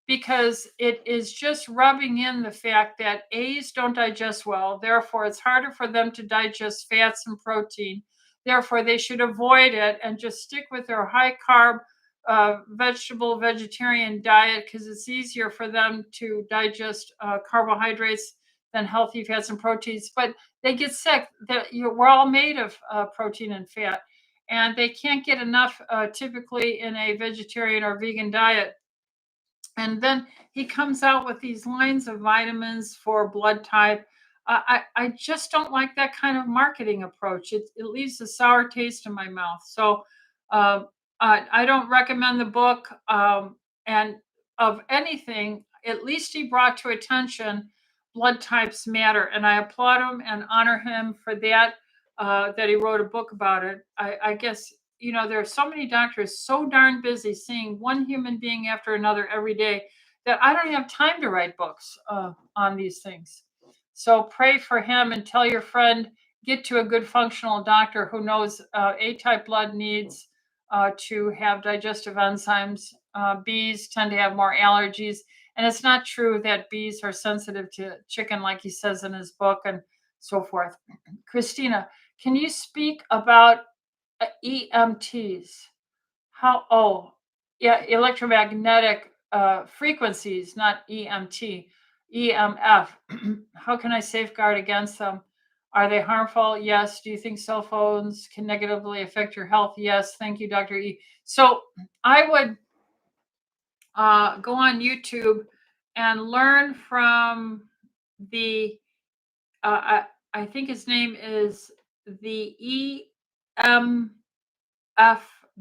Because it is just rubbing in the fact that A's don't digest well. Therefore, it's harder for them to digest fats and protein. Therefore, they should avoid it and just stick with their high carb, vegetarian diet because it's easier for them to digest carbohydrates than healthy fats and proteins. But they get sick. We're all made of protein and fat, and they can't get enough typically in a vegetarian or vegan diet. And then he comes out with these lines of vitamins for blood type. I just don't like that kind of marketing approach. It leaves a sour taste in my mouth. So uh, I don't recommend the book. And of anything, at least he brought to attention blood types matter. And I applaud him and honor him for that, that he wrote a book about it. I guess there are so many doctors so darn busy seeing one human being after another every day that I don't have time to write books on these things. So pray for him and tell your friend, get to a good functional doctor who knows A-type blood needs to have digestive enzymes. Bees tend to have more allergies. And it's not true that bees are sensitive to chicken, like he says in his book and so forth. Christina, can you speak about EMTs? How? Oh, yeah, electromagnetic frequencies, not EMT, EMF. How can I safeguard against them? Are they harmful? Yes. Do you think cell phones can negatively affect your health? Yes. Thank you, Dr. E. So I would go on YouTube and learn from the, I think his name is the EMF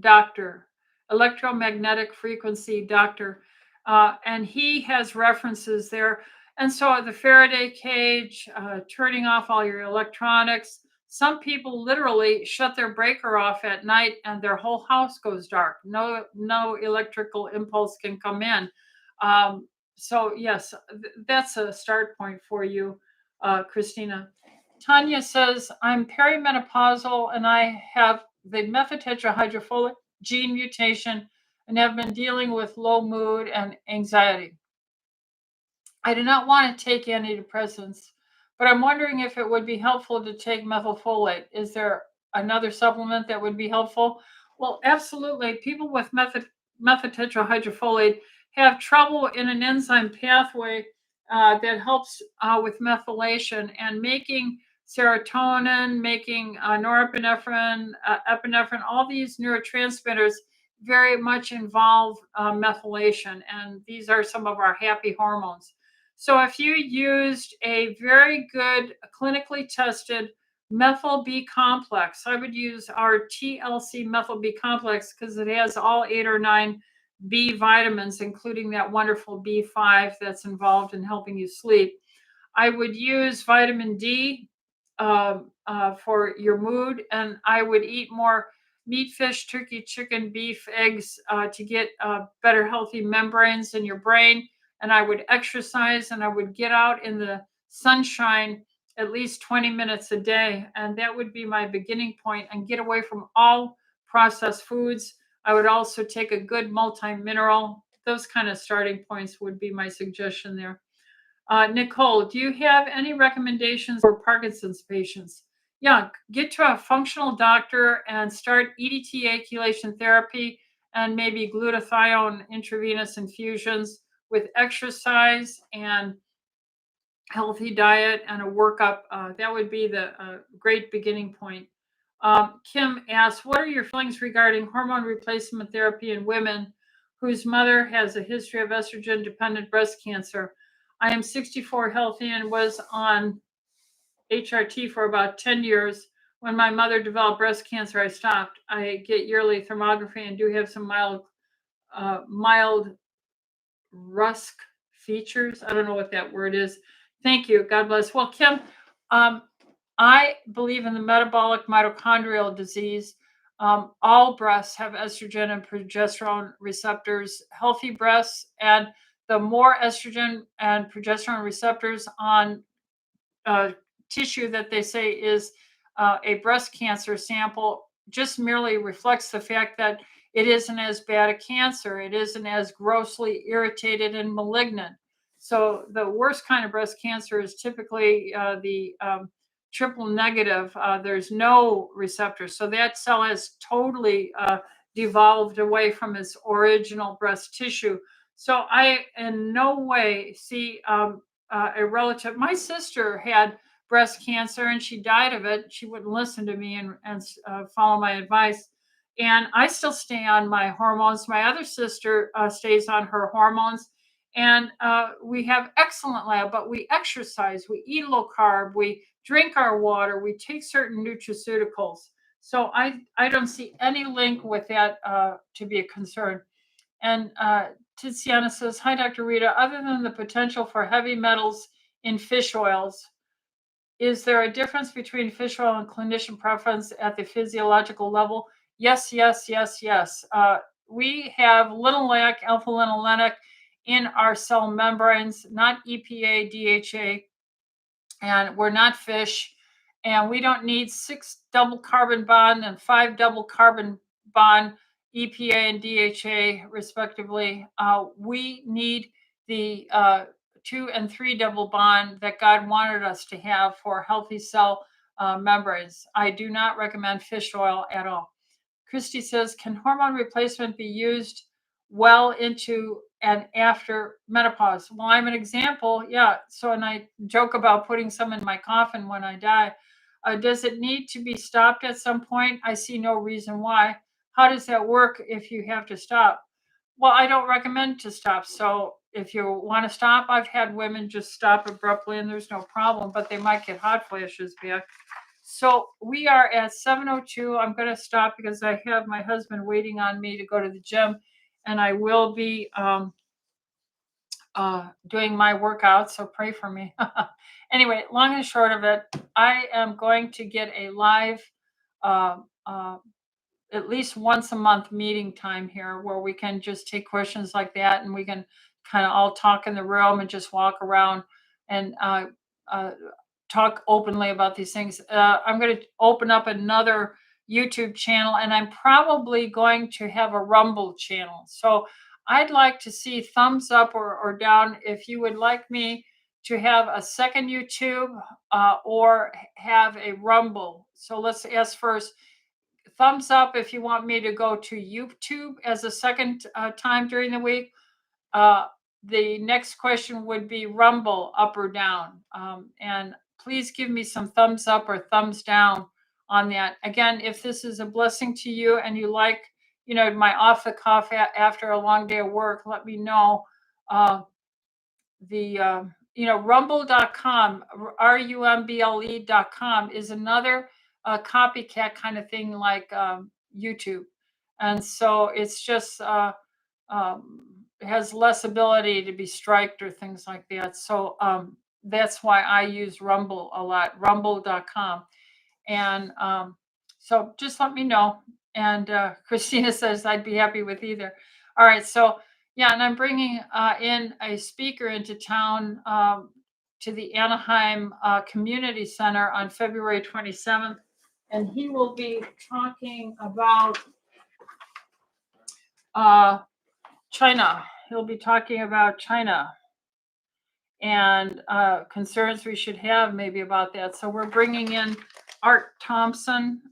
doctor, electromagnetic frequency doctor. And he has references there. And so the Faraday cage, turning off all your electronics. Some people literally shut their breaker off at night and their whole house goes dark. No electrical impulse can come in. So yes, that's a start point for you, Christina. Tanya says, I'm perimenopausal and I have the methyl gene mutation and have been dealing with low mood and anxiety. I do not want to take antidepressants, but I'm wondering if it would be helpful to take methylfolate. Is there another supplement that would be helpful? Well, absolutely. People with methyl have trouble in an enzyme pathway that helps with methylation and making serotonin, making norepinephrine, epinephrine. All these neurotransmitters very much involve methylation, and these are some of our happy hormones. So if you used a very good clinically tested methyl B complex, I would use our TLC methyl B complex because it has all 8 or 9 B vitamins, including that wonderful B5 that's involved in helping you sleep. I would use vitamin D for your mood, and I would eat more meat, fish, turkey, chicken, beef, eggs to get better healthy membranes in your brain. And I would exercise and I would get out in the sunshine at least 20 minutes a day. And that would be my beginning point, and get away from all processed foods. I would also take a good multi-mineral. Those kind of starting points would be my suggestion there. Nicole, do you have any recommendations for Parkinson's patients? Yeah, get to a functional doctor and start EDTA chelation therapy and maybe glutathione intravenous infusions with exercise and healthy diet and a workup. That would be the great beginning point. Kim asks, what are your feelings regarding hormone replacement therapy in women whose mother has a history of estrogen-dependent breast cancer? I am 64, healthy, and was on HRT for about 10 years. When my mother developed breast cancer, I stopped. I get yearly thermography and do have some mild Rusk features. I don't know what that word is. Thank you. God bless. Well, Kim, I believe in the metabolic mitochondrial disease. All breasts have estrogen and progesterone receptors, healthy breasts, and the more estrogen and progesterone receptors on tissue that they say is a breast cancer sample just merely reflects the fact that it isn't as bad a cancer. It isn't as grossly irritated and malignant. So the worst kind of breast cancer is typically the triple negative. There's no receptor. So that cell has totally devolved away from its original breast tissue. So I in no way see a relative. My sister had breast cancer and she died of it. She wouldn't listen to me and follow my advice. And I still stay on my hormones. My other sister stays on her hormones. And we have excellent lab, but we exercise, we eat low carb, we drink our water, we take certain nutraceuticals. So I don't see any link with that to be a concern. And Tiziana says, hi, Dr. Rita, other than the potential for heavy metals in fish oils, is there a difference between fish oil and clinician preference at the physiological level? Yes, yes, yes, yes. We have linoleic, alpha-linolenic in our cell membranes, not EPA, DHA, and we're not fish. And we don't need 6 double carbon bond and 5 double carbon bond EPA and DHA, respectively. We need the 2 and 3 double bond that God wanted us to have for healthy cell membranes. I do not recommend fish oil at all. Christy says, can hormone replacement be used well into and after menopause? Well, I'm an example. Yeah. So, and I joke about putting some in my coffin when I die. Does it need to be stopped at some point? I see no reason why. How does that work if you have to stop? Well, I don't recommend to stop. So if you want to stop, I've had women just stop abruptly and there's no problem, but they might get hot flashes back. So we are at 7:02. I'm going to stop because I have my husband waiting on me to go to the gym, and I will be doing my workout. So pray for me. Anyway, long and short of it, I am going to get a live, uh, uh, at least once a month meeting time here where we can just take questions like that and we can kind of all talk in the room and just walk around and uh, talk openly about these things. I'm going to open up another YouTube channel and I'm probably going to have a Rumble channel. So I'd like to see thumbs up or down if you would like me to have a second YouTube or have a Rumble. So let's ask first. Thumbs up if you want me to go to YouTube as a second time during the week. The next question would be Rumble, up or down. And please give me some thumbs up or thumbs down on that. Again, if this is a blessing to you and you like, my off the cuff after a long day of work, let me know. Rumble.com, rumble.com is another copycat kind of thing like YouTube. And so it's just has less ability to be striked or things like that. So that's why I use Rumble a lot, rumble.com. And so just let me know. And Christina says I'd be happy with either. All right. So, yeah, and I'm bringing in a speaker into town to the Anaheim Community Center on February 27th. And he will be talking about China. He'll be talking about China and concerns we should have maybe about that. So we're bringing in Arthur Thompson,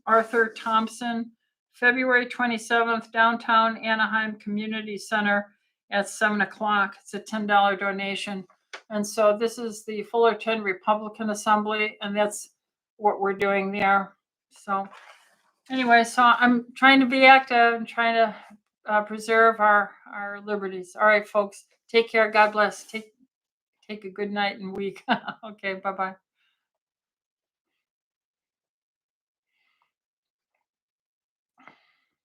February 27th, downtown Anaheim Community Center at 7 o'clock. It's a $10 donation. And so this is the Fullerton Republican Assembly, and that's what we're doing there. So anyway, so I'm trying to be active and trying to preserve our liberties. All right, folks, take care. God bless. Take a good night and week. Okay, bye-bye.